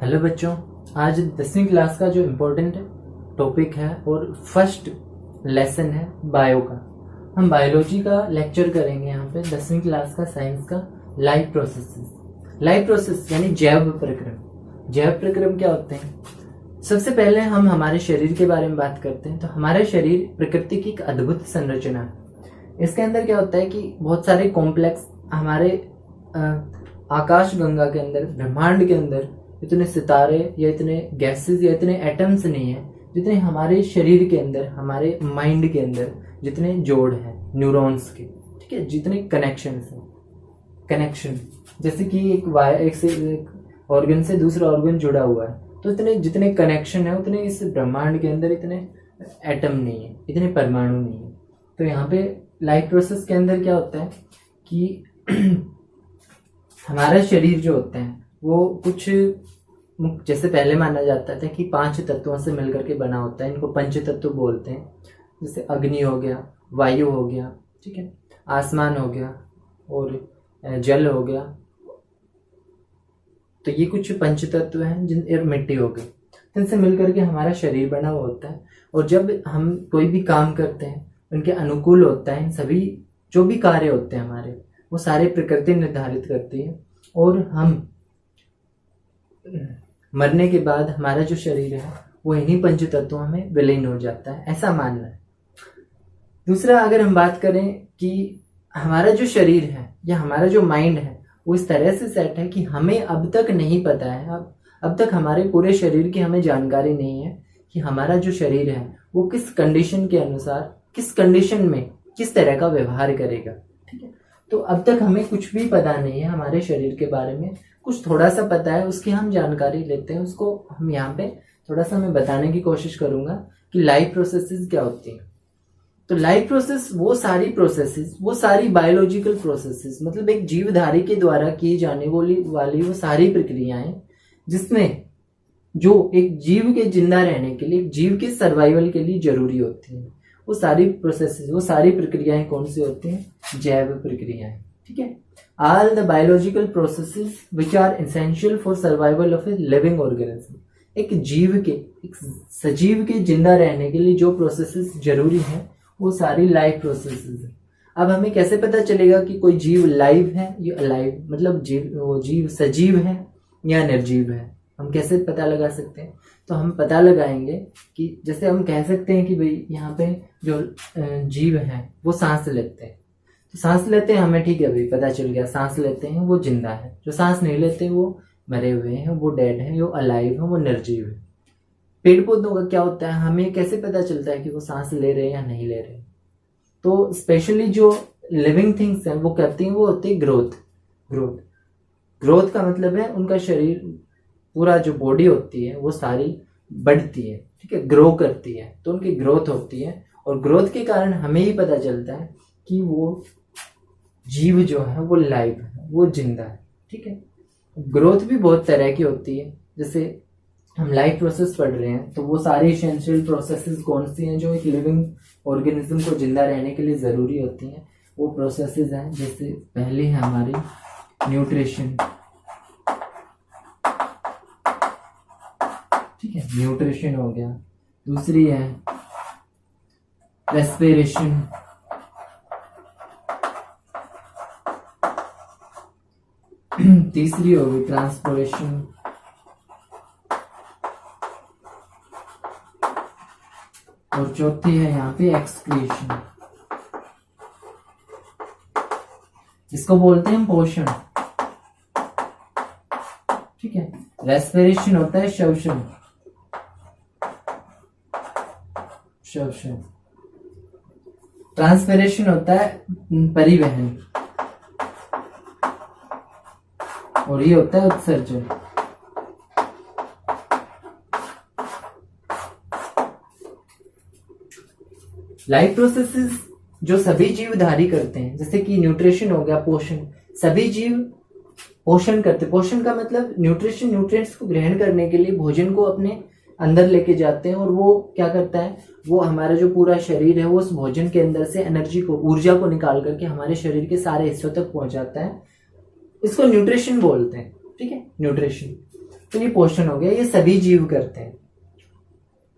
Hello बच्चों, आज 10वीं क्लास का जो इम्पोर्टेंट टॉपिक है और फर्स्ट लेसन है बायो का। हम बायोलॉजी का लेक्चर करेंगे यहाँ पे 10वीं क्लास का साइंस का लाइफ प्रोसेसेस। लाइफ प्रोसेस यानी जैव प्रक्रम। जैव प्रक्रम क्या होते हैं? सबसे पहले हम हमारे शरीर के बारे में बात करते हैं। तो हमारा शरीर प्रकृति की एक अद्भुत संरचना है। इसके अंदर क्या होता है कि बहुत सारे कॉम्प्लेक्स हमारे आकाश गंगा के अंदर, ब्रह्मांड के अंदर इतने सितारे या इतने गैसेस या इतने एटम्स नहीं है जितने हमारे शरीर के अंदर, हमारे माइंड के अंदर जितने जोड़ हैं न्यूरॉन्स के, ठीक है, जितने कनेक्शंस हैं। कनेक्शन जैसे कि एक से एक ऑर्गन से दूसरा ऑर्गन जुड़ा हुआ है, तो इतने जितने कनेक्शन है उतने इस ब्रह्मांड के अंदर इतने एटम नहीं है, इतने परमाणु नहीं है। तो यहाँ पे लाइफ प्रोसेस के अंदर क्या होता है कि हमारा शरीर जो होता है वो कुछ जैसे पहले माना जाता था कि 5 तत्वों से मिलकर के बना होता है। इनको पंच तत्व बोलते हैं। जैसे अग्नि हो गया, वायु हो गया, ठीक है, आसमान हो गया और जल हो गया। तो ये कुछ पंच तत्व हैं जिन मिट्टी हो गई, इनसे मिलकर के हमारा शरीर बना हुआ होता है। और जब हम कोई भी काम करते हैं उनके अनुकूल होता है। सभी जो भी कार्य होते हैं हमारे, वो सारे प्रकृति निर्धारित करती है। और हम मरने के बाद हमारा जो शरीर है वो इन्हीं पंच तत्वों में विलीन हो जाता है, ऐसा मानना है। दूसरा, अगर हम बात करें कि हमारा जो शरीर है या हमारा जो माइंड है वो इस तरह से सेट है कि हमें अब तक नहीं पता है, अब तक हमारे पूरे शरीर की हमें जानकारी नहीं है कि हमारा जो शरीर है वो किस कंडीशन के अनुसार, किस कंडीशन में किस तरह का व्यवहार करेगा, ठीक है। तो अब तक हमें कुछ भी पता नहीं है हमारे शरीर के बारे में। कुछ थोड़ा सा पता है, उसकी हम जानकारी लेते हैं। उसको हम यहाँ पे थोड़ा सा मैं बताने की कोशिश करूंगा कि लाइफ प्रोसेसेस क्या होती हैं। तो लाइफ प्रोसेस वो सारी बायोलॉजिकल प्रोसेसेस, मतलब एक जीवधारी के द्वारा की जाने वाली वो सारी प्रक्रियाएं जिसमें जो एक जीव के जिंदा रहने के लिए, जीव के सर्वाइवल के लिए जरूरी होती हैं, वो सारी प्रोसेसेस, वो सारी प्रक्रियाएं कौन सी होती हैं? जैव प्रक्रियाएं, ठीक है। All the biological processes which are essential for survival of a living organism. एक सजीव के जिंदा रहने के लिए जो प्रोसेसेस जरूरी हैं वो सारी लाइफ प्रोसेसेस है। अब हमें कैसे पता चलेगा कि कोई जीव लाइव है या अलाइव, मतलब वो जीव सजीव है या निर्जीव है? हम कैसे पता लगा सकते हैं? तो हम पता लगाएंगे कि जैसे हम कह सकते हैं कि भाई यहाँ पे जो जीव है वो सांस लेते हैं। तो सांस लेते हैं, हमें ठीक है भाई पता चल गया, सांस लेते हैं वो जिंदा है। जो सांस नहीं लेते वो मरे हुए हैं, वो डेड है, वो अलाइव है, वो निर्जीव है। पेड़ पौधों का क्या होता है? हमें कैसे पता चलता है कि वो सांस ले रहे हैं या नहीं ले रहे? तो स्पेशली जो लिविंग थिंग्स हैं वो करती हैं, वो होती है ग्रोथ का मतलब है उनका शरीर, पूरा जो बॉडी होती है वो सारी बढ़ती है, ठीक है, ग्रो करती है। तो उनकी ग्रोथ होती है और ग्रोथ के कारण हमें ही पता चलता है कि वो जीव जो है वो लाइव है, वो जिंदा है, ठीक है। ग्रोथ भी बहुत तरह की होती है। जैसे हम लाइफ प्रोसेस पढ़ रहे हैं तो वो सारी एसेंशियल प्रोसेसेस कौन सी हैं जो एक लिविंग ऑर्गेनिज्म को जिंदा रहने के लिए जरूरी होती हैं? वो प्रोसेसेस हैं। जैसे पहली है हमारी न्यूट्रिशन, ठीक है, न्यूट्रिशन हो गया। दूसरी है रेस्पिरेशन, तीसरी होगी ट्रांसपोर्टेशन, और चौथी है यहाँ पे एक्सक्रीशन, इसको बोलते हैं पोषण, ठीक है। रेस्पिरेशन होता है श्वसन, ट्रांसपिरेशन होता है परिवहन, और ये होता है उत्सर्जन। लाइफ प्रोसेसेस जो सभी जीवधारी करते हैं, जैसे कि न्यूट्रिशन हो गया, पोषण, सभी जीव पोषण करते। पोषण का मतलब न्यूट्रिशन, न्यूट्रिएंट्स को ग्रहण करने के लिए भोजन को अपने अंदर लेके जाते हैं, और वो क्या करता है, वो हमारा जो पूरा शरीर है वो उस भोजन के अंदर से एनर्जी को, ऊर्जा को निकाल करके हमारे शरीर के सारे हिस्सों तक पहुंचाता है। इसको न्यूट्रिशन बोलते हैं, ठीक है, न्यूट्रिशन। तो ये पोषण हो गया, ये सभी जीव करते हैं।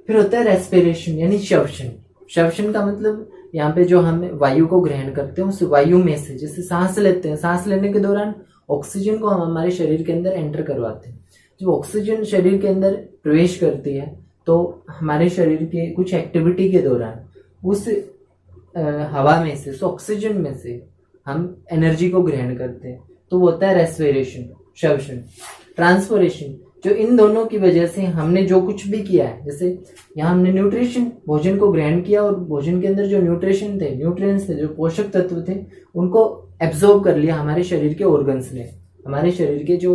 फिर होता है रेस्पिरेशन यानी श्वसन। श्वसन का मतलब यहाँ पे जो हम वायु को ग्रहण करते हैं उस वायु में से, जैसे सांस लेते हैं, सांस लेने के दौरान ऑक्सीजन को हम हमारे शरीर के अंदर एंटर करवाते हैं। जब ऑक्सीजन शरीर के अंदर प्रवेश करती है तो हमारे शरीर के कुछ एक्टिविटी के दौरान उस हवा में से, उस ऑक्सीजन में से हम एनर्जी को ग्रहण करते हैं, तो वो होता है रेस्पिरेशन, श्वसन। ट्रांसपोरेशन, जो इन दोनों की वजह से हमने जो कुछ भी किया है, जैसे यहाँ हमने न्यूट्रिशन, भोजन को ग्रहण किया और भोजन के अंदर जो न्यूट्रिशन थे, न्यूट्रिएंट्स थे, जो पोषक तत्व थे, उनको एब्जॉर्ब कर लिया हमारे शरीर के ऑर्गन्स ने, हमारे शरीर के जो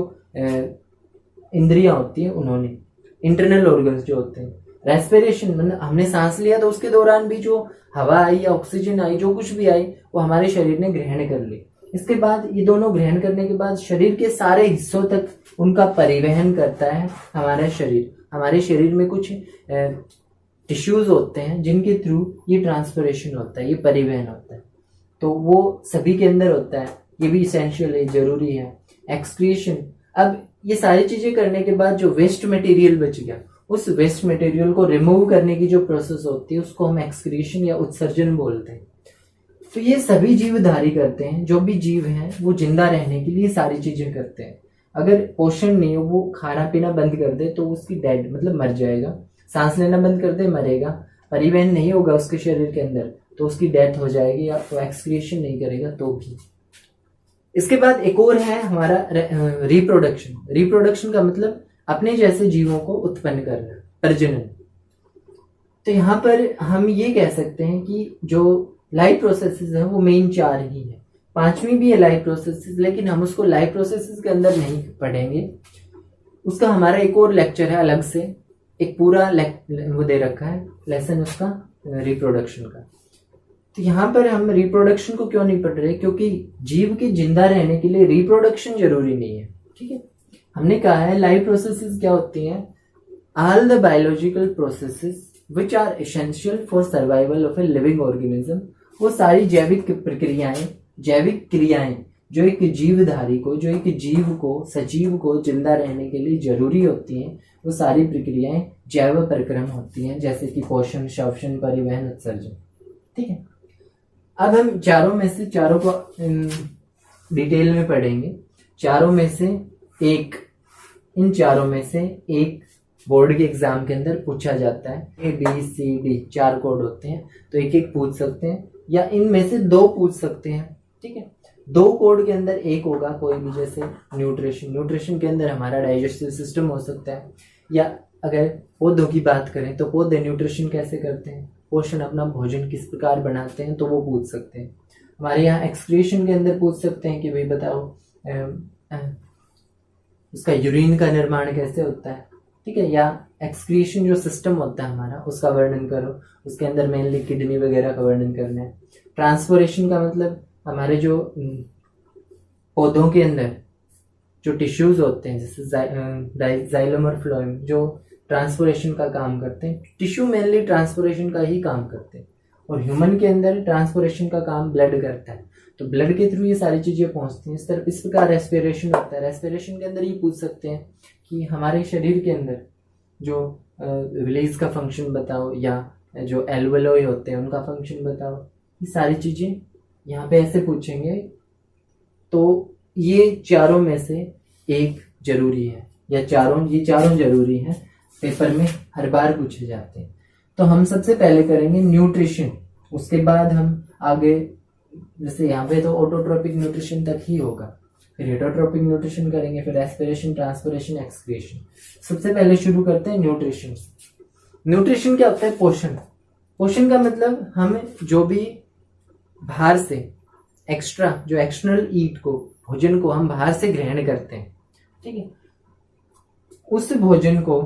इंद्रियां होती हैं उन्होंने, इंटरनल ऑर्गन्स जो होते हैं। रेस्पिरेशन मतलब हमने सांस लिया तो उसके दौरान भी जो हवा आई या ऑक्सीजन आई, जो कुछ भी आई, वो हमारे शरीर ने ग्रहण कर ली। इसके बाद ये दोनों ग्रहण करने के बाद शरीर के सारे हिस्सों तक उनका परिवहन करता है हमारा शरीर। हमारे शरीर में कुछ टिश्यूज होते हैं जिनके थ्रू ये ट्रांसपोरेशन होता है, ये परिवहन होता है, तो वो सभी के अंदर होता है, ये भी इसेंशियल है, जरूरी है। एक्सक्रीशन, अब ये सारी चीजें करने के बाद जो वेस्ट मटेरियल बच गया, उस वेस्ट मटेरियल को रिमूव करने की जो प्रोसेस होती है उसको हम एक्सक्रीशन या उत्सर्जन बोलते हैं। तो ये सभी जीवधारी करते हैं, जो भी जीव हैं वो जिंदा रहने के लिए सारी चीजें करते हैं। अगर पोषण नहीं हो, वो खाना पीना बंद कर दे तो उसकी डेड मतलब मर जाएगा, सांस लेना बंद कर दे मरेगा, परिवहन नहीं होगा उसके शरीर के अंदर तो उसकी डेथ हो जाएगी, या तो एक्सक्रीशन नहीं करेगा तो भी। इसके बाद एक और है हमारा रिप्रोडक्शन। रिप्रोडक्शन का मतलब अपने जैसे जीवों को उत्पन्न करना, प्रजनन। तो यहाँ पर हम ये कह सकते हैं कि जो लाइफ प्रोसेसेस हैं वो मेन 4 ही है, 5वीं भी है लाइफ प्रोसेसेस, लेकिन हम उसको लाइफ प्रोसेसेस के अंदर नहीं पढ़ेंगे। उसका हमारा एक और लेक्चर है अलग से, एक पूरा वो दे रखा है लेसन उसका रिप्रोडक्शन का। तो यहाँ पर हम रिप्रोडक्शन को क्यों नहीं पढ़ रहे, क्योंकि जीव के जिंदा रहने के लिए रिप्रोडक्शन जरूरी नहीं है। ठीक है, हमने कहा है लाइफ प्रोसेसेस क्या होती हैं, all the biological processes which are essential for survival of a living organism. वो सारी जैविक प्रक्रियाएं, जैविक क्रियाएं जो एक जीवधारी को, जो एक जीव को, सजीव को जिंदा रहने के लिए जरूरी होती हैं, वो सारी प्रक्रियाएं जैव प्रक्रम होती हैं, जैसे कि पोषण, श्वसन, परिवहन, उत्सर्जन। ठीक है, अब हम चारों में से चारों को डिटेल में पढ़ेंगे। चारों में से एक, इन चारों में से एक बोर्ड के एग्जाम के अंदर पूछा जाता है। ABCD 4 कोड होते हैं, तो एक एक पूछ सकते हैं, या इनमें से 2 पूछ सकते हैं। ठीक है, 2 कोड के अंदर एक होगा कोई भी, जैसे न्यूट्रिशन, न्यूट्रिशन के अंदर हमारा डाइजेस्टिव सिस्टम हो सकता है, या अगर पौधों की बात करें तो पौधे न्यूट्रिशन कैसे करते हैं, पोषण अपना भोजन किस प्रकार बनाते हैं, तो वो पूछ सकते हैं। हमारे यहाँ एक्सक्रीशन के अंदर पूछ सकते हैं कि भाई बताओ उसका यूरिन का निर्माण कैसे होता है। ठीक है, या एक्सक्रीशन जो सिस्टम होता है हमारा उसका वर्णन करो, उसके अंदर मेनली किडनी वगैरह का वर्णन करना है। ट्रांसपोरेशन का मतलब हमारे जो पौधों के अंदर जो टिश्यूज होते हैं, जैसे जाइलम और फ्लोएम, जो ट्रांसपोरेशन का काम करते हैं। टिश्यू मेनली ट्रांसपोरेशन का ही काम करते हैं, और ह्यूमन के अंदर ट्रांसपोरेशन का काम ब्लड करता है, तो ब्लड के थ्रू ये सारी चीजें पहुंचती हैं। इस प्रकार रेस्पिरेशन होता है। रेस्पिरेशन के अंदर ये पूछ सकते हैं कि हमारे शरीर के अंदर जो विलेज का फंक्शन बताओ, या जो एल्वेलोई होते हैं उनका फंक्शन बताओ। ये सारी चीजें यहाँ पे ऐसे पूछेंगे, तो ये चारों में से एक जरूरी है, या ये चारों जरूरी है, पेपर में हर बार पूछे जाते हैं। तो हम सबसे पहले करेंगे न्यूट्रिशन, उसके बाद हम आगे, जैसे यहाँ पे तो ऑटोट्रोपिक न्यूट्रिशन तक ही होगा, फिर हेटरोट्रोपिक न्यूट्रिशन करेंगे, फिर रेस्पिरेशन, ट्रांसपिरेशन, एक्सक्रीशन। सबसे पहले शुरू करते हैं न्यूट्रिशन। न्यूट्रिशन क्या होता है, पोषण। पोषण का मतलब हम जो भी बाहर से एक्स्ट्रा, जो एक्सटर्नल ईट को, भोजन को हम बाहर से ग्रहण करते हैं, ठीक है, उस भोजन को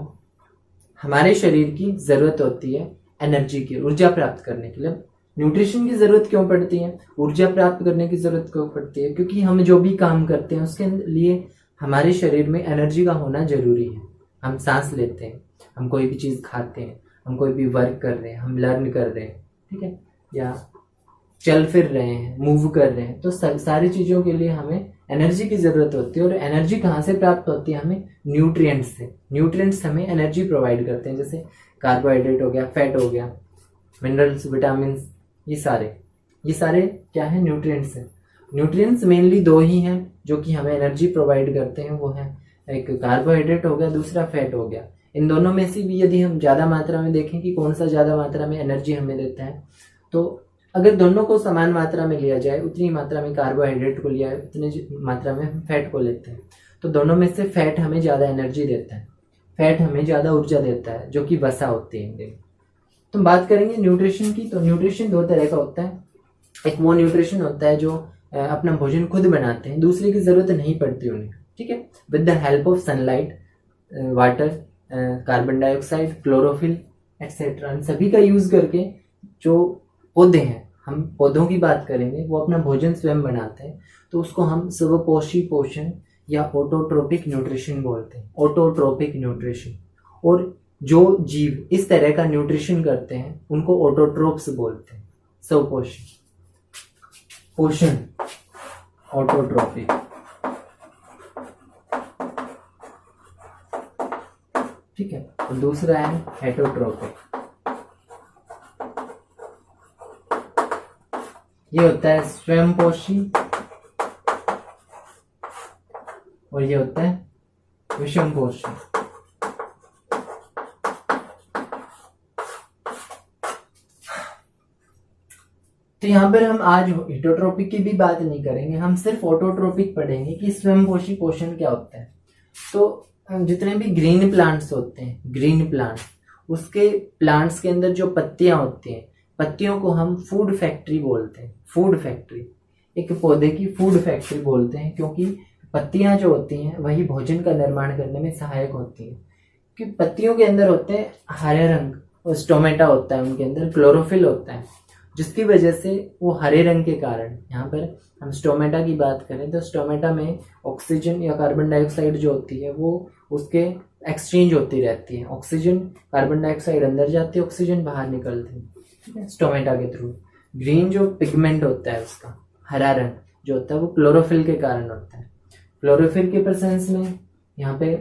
हमारे शरीर की जरूरत होती है एनर्जी की, ऊर्जा प्राप्त करने के लिए। न्यूट्रिशन की जरूरत क्यों पड़ती है, ऊर्जा प्राप्त करने की जरूरत क्यों पड़ती है, क्योंकि हम जो भी काम करते हैं उसके लिए हमारे शरीर में एनर्जी का होना जरूरी है। हम सांस लेते हैं, हम कोई भी चीज खाते हैं, हम कोई भी वर्क कर रहे हैं, हम लर्न कर रहे हैं, ठीक है, या चल फिर रहे हैं, मूव कर रहे हैं, तो सारी चीजों के लिए हमें एनर्जी की जरूरत होती है। और एनर्जी कहाँ से प्राप्त होती है? हमें न्यूट्रिएंट्स से। न्यूट्रिएंट्स हमें एनर्जी प्रोवाइड करते हैं, जैसे कार्बोहाइड्रेट हो गया, फैट हो गया, मिनरल्स, विटामिन, ये सारे क्या है? न्यूट्रिएंट्स हैं। न्यूट्रिएंट्स मेनली दो ही हैं जो कि हमें एनर्जी प्रोवाइड करते हैं, वो है एक कार्बोहाइड्रेट हो गया, दूसरा फैट हो गया। इन दोनों में से भी यदि हम ज़्यादा मात्रा में देखें कि कौन सा ज़्यादा मात्रा में एनर्जी हमें देता है, तो अगर दोनों को समान मात्रा में लिया जाए, उतनी मात्रा में कार्बोहाइड्रेट को लिया है, उतनी मात्रा में हम फैट को लेते हैं, तो दोनों में से फैट हमें ज़्यादा एनर्जी देता है, फैट हमें ज़्यादा ऊर्जा देता है, जो कि वसा होती है हिंदी में। तो बात करेंगे न्यूट्रिशन की, तो न्यूट्रिशन दो तरह का होता है। एक वो न्यूट्रिशन होता है जो अपना भोजन खुद बनाते हैं, दूसरे की जरूरत नहीं पड़ती उन्हें, ठीक है, with the help of sunlight, water, carbon dioxide, chlorophyll etcetera, इन सभी का यूज करके जो पौधे हैं, हम पौधों की बात करेंगे, वो अपना भोजन स्वयं बनाते हैं, तो उसको हम स्वपोषी पोषण या ऑटोट्रोपिक न्यूट्रिशन बोलते हैं, ऑटोट्रोपिक न्यूट्रिशन। और जो जीव इस तरह का न्यूट्रिशन करते हैं उनको ऑटोट्रोप्स बोलते हैं, स्वपोषी पोषण, ऑटोट्रोपिक, ठीक है। और दूसरा है हेटरोट्रोपिक, ये होता है स्वयंपोषी, और ये होता है विषमपोषी। तो यहाँ पर हम आज हेटरोट्रोपिक की भी बात नहीं करेंगे, हम सिर्फ ऑटोट्रोपिक पढ़ेंगे कि स्वयंपोषी पोषण क्या होता है। तो जितने भी ग्रीन प्लांट्स होते हैं, ग्रीन प्लांट्स, उसके प्लांट्स के अंदर जो पत्तियां होती हैं, पत्तियों को हम फूड फैक्ट्री बोलते हैं, फूड फैक्ट्री, एक पौधे की फूड फैक्ट्री बोलते हैं, क्योंकि पत्तियां जो होती हैं वही भोजन का निर्माण करने में सहायक होती हैं। क्योंकि पत्तियों के अंदर होते हैं हरे रंग, और स्टोमेटा होता है, उनके अंदर क्लोरोफिल होता है, जिसकी वजह से वो हरे रंग के कारण, यहाँ पर हम स्टोमेटा की बात करें तो स्टोमेटा में ऑक्सीजन या कार्बन डाइऑक्साइड जो होती है वो उसके एक्सचेंज होती रहती है, ऑक्सीजन कार्बन डाइऑक्साइड अंदर जाती है, ऑक्सीजन बाहर निकलती है, ठीक है, स्टोमेटा के थ्रू। ग्रीन जो पिगमेंट होता है उसका हरा रंग जो होता है वो क्लोरोफिल के कारण होता है। क्लोरोफिल के प्रेजेंस में यहाँ पे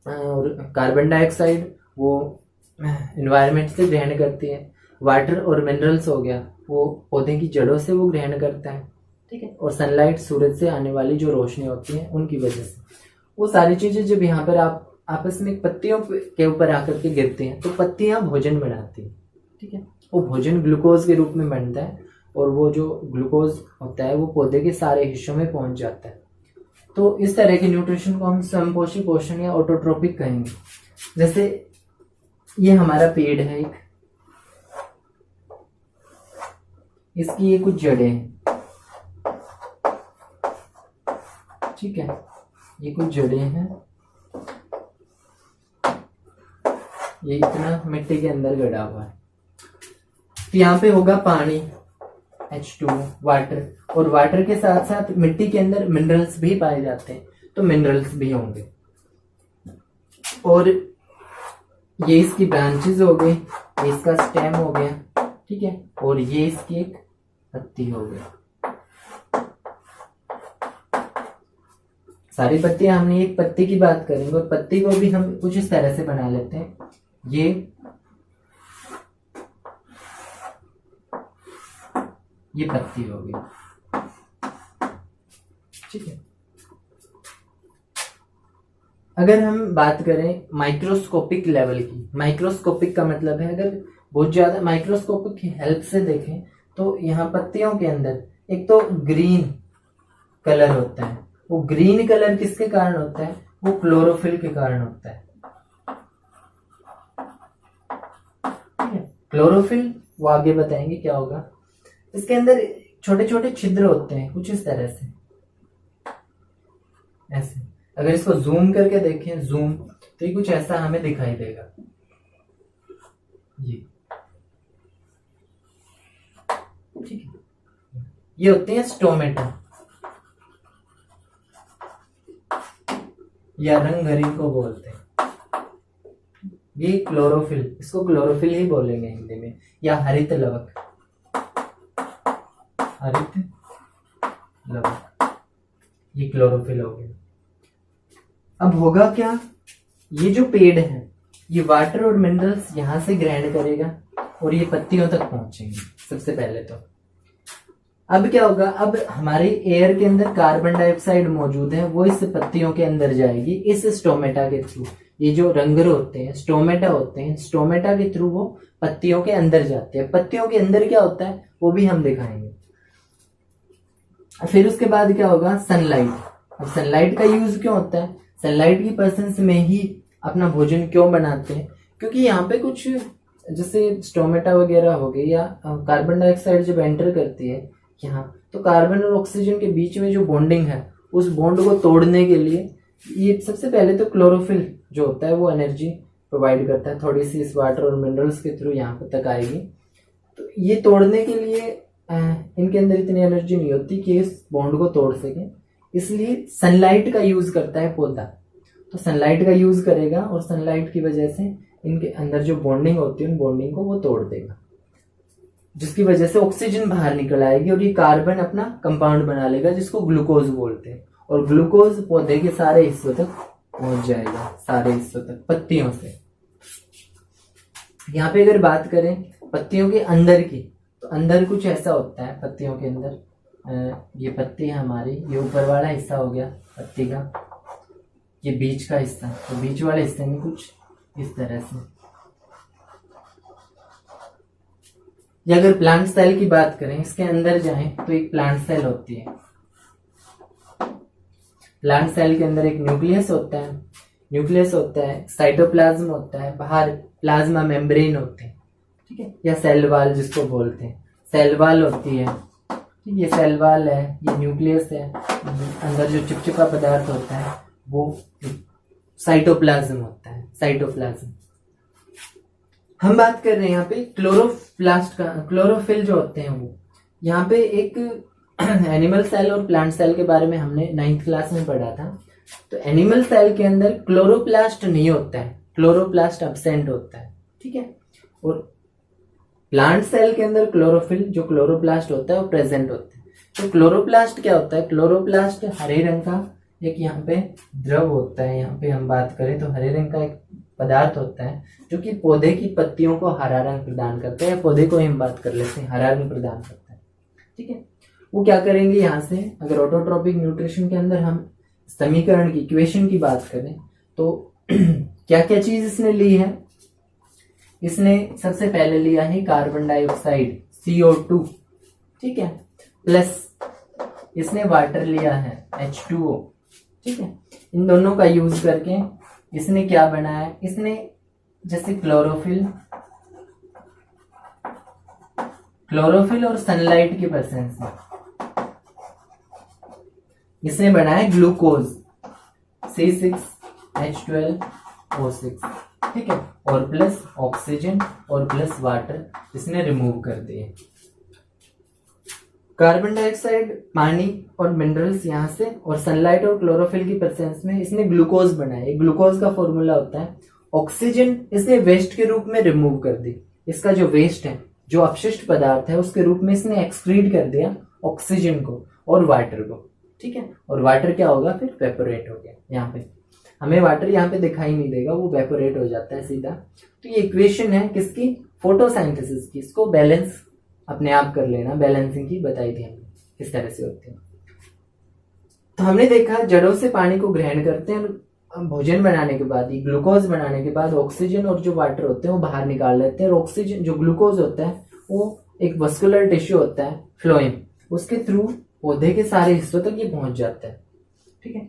कार्बन डाइऑक्साइड वो एनवायरनमेंट से ग्रहण करती है, वाटर और मिनरल्स हो गया वो पौधे की जड़ों से वो ग्रहण करता है, ठीक है, और सनलाइट, सूरज से आने वाली जो रोशनी होती है उनकी वजह से वो सारी चीजें जब यहाँ पर आप आपस में पत्तियों के ऊपर आकर के गिरती हैं तो पत्तियां भोजन बनाती हैं, ठीक है, वो भोजन ग्लूकोज के रूप में बनता है, और वो जो ग्लूकोज होता है वो पौधे के सारे हिस्सों में पहुंच जाता है। तो इस तरह के न्यूट्रिशन को हम स्वयंपोषी पोषण या ऑटोट्रोपिक कहेंगे। जैसे ये हमारा पेड़ है एक, इसकी ये कुछ जड़ें हैं, ठीक है, ये कुछ जड़ें हैं, ये इतना मिट्टी के अंदर गड़ा हुआ है। तो यहाँ पे होगा पानी H2, वाटर, और वाटर के साथ साथ मिट्टी के अंदर मिनरल्स भी पाए जाते हैं, तो मिनरल्स भी होंगे। और ये इसकी ब्रांचेस हो गई, ये इसका स्टेम हो गया, ठीक है, और ये इसकी एक पत्ती हो गई। सारी पत्तियां, हमने एक पत्ती की बात करेंगे, और पत्ती को भी हम कुछ इस तरह से बना लेते हैं। ये पत्ती हो गई, ठीक है। अगर हम बात करें माइक्रोस्कोपिक लेवल की, माइक्रोस्कोपिक का मतलब है अगर बहुत ज्यादा माइक्रोस्कोपिक की हेल्प से देखें तो यहाँ पत्तियों के अंदर एक तो ग्रीन कलर होता है, वो ग्रीन कलर किसके कारण होता है? वो क्लोरोफिल के कारण होता है, ठीक है। क्लोरोफिल वो आगे बताएंगे क्या होगा। इसके अंदर छोटे छोटे छिद्र होते हैं कुछ इस तरह से, ऐसे। अगर इसको जूम करके देखें, जूम, तो ये कुछ ऐसा हमें दिखाई देगा, ये, ठीक है। ये होते हैं स्टोमेटा या रंगहरी को बोलते हैं। ये क्लोरोफिल, इसको क्लोरोफिल ही बोलेंगे हिंदी में, या हरित लवक, हरित लवक, ये क्लोरोफिल हो गया। अब होगा क्या, ये जो पेड़ है ये वाटर और मिनरल्स यहां से ग्रहण करेगा और ये पत्तियों तक पहुंचेंगे सबसे पहले तो। अब क्या होगा, अब हमारे एयर के अंदर कार्बन डाइऑक्साइड मौजूद है, वो इस पत्तियों के अंदर जाएगी इस स्टोमेटा के थ्रू। ये जो रंगर होते हैं स्टोमेटा होते हैं, स्टोमेटा के थ्रू वो पत्तियों के अंदर जाते हैं। पत्तियों के अंदर क्या होता है वो भी हम दिखाएंगे। फिर उसके बाद क्या होगा, सनलाइट। अब सनलाइट का यूज क्यों होता है, सनलाइट की प्रेजेंस में ही अपना भोजन क्यों बनाते हैं, क्योंकि यहाँ पे कुछ जैसे स्टोमेटा वगैरह हो गए या कार्बन डाइऑक्साइड जब एंटर करती है यहाँ, तो कार्बन और ऑक्सीजन के बीच में जो बॉन्डिंग है उस बॉन्ड को तोड़ने के लिए ये सबसे पहले तो क्लोरोफिल जो होता है वो एनर्जी प्रोवाइड करता है, थोड़ी सी इस वाटर और मिनरल्स के थ्रू यहाँ पे तक आएगी। तो ये तोड़ने के लिए इनके अंदर इतनी एनर्जी नहीं होती कि इस बॉन्ड को तोड़ सके, इसलिए सनलाइट का यूज करता है पौधा। तो सनलाइट का यूज करेगा और सनलाइट की वजह से इनके अंदर जो बॉन्डिंग होती है उन बॉन्डिंग को वो तोड़ देगा, जिसकी वजह से ऑक्सीजन बाहर निकल आएगी और ये कार्बन अपना कंपाउंड बना लेगा जिसको ग्लूकोज बोलते हैं। और ग्लूकोज पौधे के सारे हिस्सों तक पहुंच जाएगा, सारे हिस्सों तक पत्तियों से। यहाँ पे अगर बात करें पत्तियों के अंदर की, तो अंदर कुछ ऐसा होता है पत्तियों के अंदर। ये पत्ती है हमारी, ये ऊपर वाला हिस्सा हो गया पत्ती का, ये बीच का हिस्सा, तो बीच वाले हिस्से में कुछ इस तरह से। या अगर प्लांट सेल की बात करें, इसके अंदर जाएं तो एक प्लांट सेल होती है। प्लांट सेल के अंदर एक न्यूक्लियस होता है, न्यूक्लियस होता है, साइटोप्लाज्म होता है, बाहर प्लाज्मा मेम्ब्रेन होते हैं, ठीक है, या सेल वाल जिसको बोलते हैं, सेल वाल होती है, ठीक, ये सेल वाल है, ये न्यूक्लियस है, अंदर जो चिपचिपा पदार्थ होता है वो साइटोप्लाज्म होता है, साइटोप्लाज्म। हम बात कर रहे हैं यहाँ पे क्लोरोप्लास्ट का, क्लोरोफिल जो होते हैं वो, यहाँ पे एक एनिमल सेल और प्लांट सेल के बारे में हमने 9th क्लास में पढ़ा था। तो एनिमल सेल के अंदर क्लोरोप्लास्ट नहीं होता है, क्लोरोप्लास्ट एब्सेंट होता है, ठीक है। और प्लांट सेल के अंदर क्लोरोफिल जो क्लोरोप्लास्ट होता है वो प्रेजेंट होता है। तो क्लोरोप्लास्ट क्या होता है, क्लोरोप्लास्ट हरे रंग का एक यहाँ पे द्रव होता है, यहाँ पे हम बात करें तो हरे रंग का एक पदार्थ होता है जो कि पौधे की पत्तियों को हरा रंग प्रदान करता है, पौधे को हम बात कर लेते हैं, हरा रंग प्रदान करता है, ठीक है। वो क्या करेंगे यहाँ से, अगर ऑटोट्रोपिक न्यूट्रिशन के अंदर हम समीकरण की, इक्वेशन की बात करें तो क्या क्या चीज इसने ली है, इसने सबसे पहले लिया है कार्बन डाइऑक्साइड CO2, ठीक है, प्लस इसने वाटर लिया है H2O, ठीक है। इन दोनों का यूज करके इसने क्या बनाया, इसने जैसे क्लोरोफिल और सनलाइट की प्रेजेंस में इसने बनाया ग्लूकोज C6H12O6, ठीक है, और प्लस ऑक्सीजन और प्लस वाटर इसने रिमूव कर दिए। कार्बन डाइऑक्साइड, पानी और मिनरल्स यहाँ से, और सनलाइट और क्लोरोफिल की प्रेजेंस में इसने ग्लूकोज बनाया। ग्लूकोज का फॉर्मूला होता है, ऑक्सीजन इसने वेस्ट के रूप में रिमूव कर दी, इसका जो वेस्ट है, जो अपशिष्ट पदार्थ है उसके रूप में इसने एक्सक्रीट कर दिया ऑक्सीजन को और वाटर को, ठीक है। और वाटर क्या होगा, फिर वेपोरेट हो गया। यहाँ पे हमें वाटर यहाँ पे दिखाई नहीं देगा, वो वेपोरेट हो जाता है सीधा। तो ये इक्वेशन है किसकी, फोटोसाइंथेसिस की। इसको बैलेंस अपने आप कर लेना, बैलेंसिंग की बताई थी हमने किस तरह से होती है। तो हमने देखा जड़ों से पानी को ग्रहण करते हैं, भोजन बनाने के बाद, ये ग्लूकोज बनाने के बाद ऑक्सीजन और जो वाटर होते हैं वो बाहर निकाल लेते हैं। और ऑक्सीजन जो ग्लूकोज होता है वो एक वस्कुलर टिश्यू होता है फ्लोएम, उसके थ्रू पौधे के सारे हिस्सों तक ये पहुंच जाता है, ठीक है।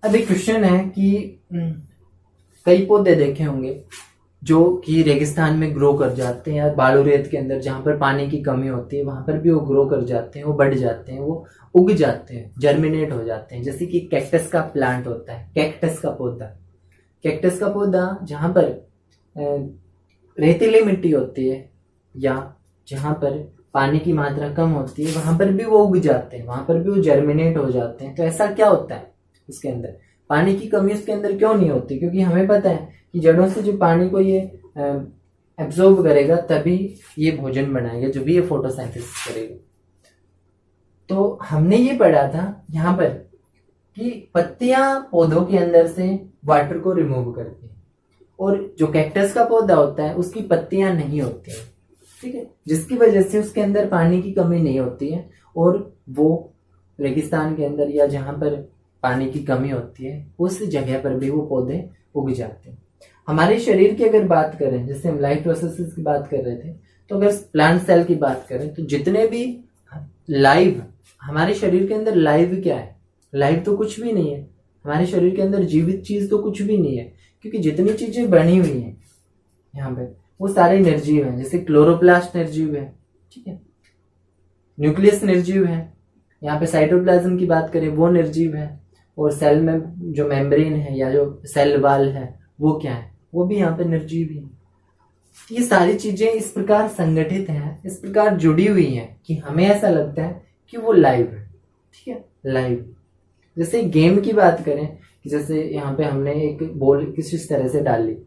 अब एक क्वेश्चन है कि कई पौधे देखे होंगे जो कि रेगिस्तान में ग्रो कर जाते हैं या बालू रेत के अंदर जहां पर पानी की कमी होती है वहां पर भी वो ग्रो कर जाते हैं, वो बढ़ जाते हैं, वो उग जाते हैं, जर्मिनेट हो जाते हैं। जैसे कि कैक्टस का प्लांट होता है, कैक्टस का पौधा, कैक्टस का पौधा जहां पर रेतीली मिट्टी होती है या जहां पर पानी की मात्रा कम होती है वहां पर भी वो उग जाते हैं, वहां पर भी वो जर्मिनेट हो जाते हैं। तो ऐसा क्या होता है उसके अंदर, पानी की कमी उसके अंदर क्यों नहीं होती, क्योंकि हमें पता है कि जड़ों से जो पानी को ये एब्जॉर्ब करेगा तभी ये भोजन बनाएगा, जो भी ये फोटोसिंथेसिस करेगा। तो हमने ये पढ़ा था यहाँ पर कि पत्तियां पौधों के अंदर से वाटर को रिमूव करती हैं, और जो कैक्टस का पौधा होता है उसकी पत्तियां नहीं होती हैं, ठीक है, जिसकी वजह से उसके अंदर पानी की कमी नहीं होती है, और वो रेगिस्तान के अंदर या जहां पर पानी की कमी होती है उस जगह पर भी वो पौधे उग जाते हैं। हमारे शरीर की अगर बात करें, जैसे हम लाइफ प्रोसेसेस की बात कर रहे थे, तो अगर प्लांट सेल की बात करें तो जितने भी लाइव हमारे शरीर के अंदर, लाइव क्या है? लाइव तो कुछ भी नहीं है हमारे शरीर के अंदर, जीवित चीज तो कुछ भी नहीं है, क्योंकि जितनी चीजें बनी हुई हैं यहाँ पे वो सारे निर्जीव हैं। जैसे क्लोरोप्लास्ट निर्जीव है, ठीक है, न्यूक्लियस निर्जीव है, यहाँ पे साइटोप्लाज्म की बात करें वो निर्जीव है, और सेल में जो मेम्ब्रेन है या जो सेल वाल है वो क्या है? वो भी यहाँ पे निर्जीव ही है। ये सारी चीजें इस प्रकार संगठित हैं, इस प्रकार जुड़ी हुई हैं कि हमें ऐसा लगता है कि वो लाइव है, ठीक है, लाइव। जैसे गेम की बात करें कि जैसे यहाँ पे हमने एक बॉल किसी तरह से डाली,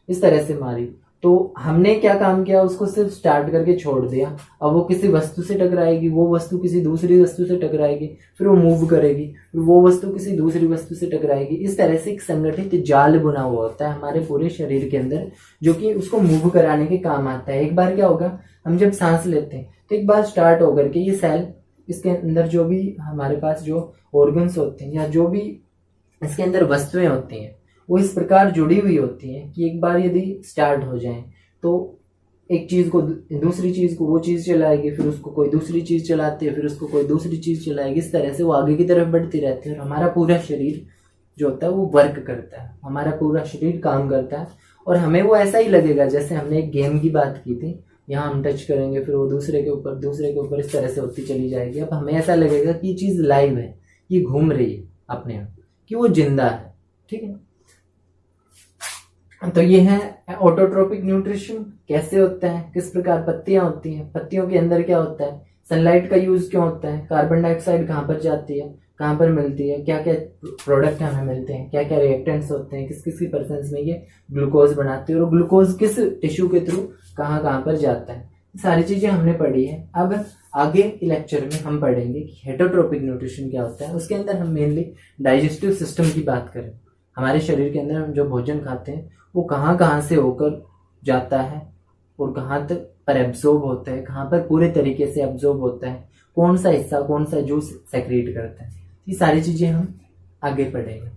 इस तरह से मारी, तो हमने क्या काम किया? उसको सिर्फ स्टार्ट करके छोड़ दिया। अब वो किसी वस्तु से टकराएगी, वो वस्तु किसी दूसरी वस्तु से टकराएगी, फिर वो मूव करेगी, फिर वो वस्तु किसी दूसरी वस्तु से टकराएगी। इस तरह से एक संगठित जाल बुना हुआ होता है हमारे पूरे शरीर के अंदर, जो कि उसको मूव कराने के काम आता है। एक बार क्या होगा, हम जब सांस लेते हैं तो एक बार स्टार्ट होकर के ये सेल, इसके अंदर जो भी हमारे पास जो ऑर्गन्स होते हैं या जो भी इसके अंदर वस्तुएं होती हैं वो इस प्रकार जुड़ी हुई होती हैं कि एक बार यदि स्टार्ट हो जाए तो एक चीज को दूसरी चीज को वो चीज चलाएगी, फिर उसको कोई दूसरी चीज चलाती है, फिर उसको कोई दूसरी चीज चलाएगी। इस तरह से वो आगे की तरफ बढ़ती रहती है, और हमारा पूरा शरीर जो होता है वो वर्क करता है, हमारा पूरा शरीर काम करता है, और हमें वो ऐसा ही लगेगा जैसे हमने एक गेम की बात की थी, यहाँ हम टच करेंगे फिर वो दूसरे के ऊपर इस तरह से होती चली जाएगी। अब हमें ऐसा लगेगा कि ये चीज लाइव है, ये घूम रही है अपने आप, कि वो जिंदा है, ठीक है। तो ये है ऑटोट्रोपिक न्यूट्रिशन कैसे होता है, किस प्रकार पत्तियां होती हैं, पत्तियों के अंदर क्या होता है, सनलाइट का यूज क्यों होता है, कार्बन डाइऑक्साइड कहाँ पर जाती है, कहाँ पर मिलती है, क्या क्या प्रोडक्ट हमें मिलते हैं, क्या क्या रिएक्टेंट्स होते हैं, किस किस की प्रेजेंस में ये ग्लूकोज बनाती है, और ग्लूकोज किस टिश्यू के थ्रू कहाँ कहाँ पर जाता है। सारी चीजें हमने पढ़ी है। अब आगे के लेक्चर में हम पढ़ेंगे कि हेटरोट्रोपिक न्यूट्रिशन क्या होता है। उसके अंदर हम मेनली डाइजेस्टिव सिस्टम की बात करें, हमारे शरीर के अंदर हम जो भोजन खाते हैं वो कहाँ कहाँ से होकर जाता है और कहाँ तक पर एब्जॉर्ब होता है, कहाँ पर पूरे तरीके से एब्जॉर्ब होता है, कौन सा हिस्सा कौन सा जूस सेक्रेट करता है। ये सारी चीजें हम आगे पढ़ेंगे।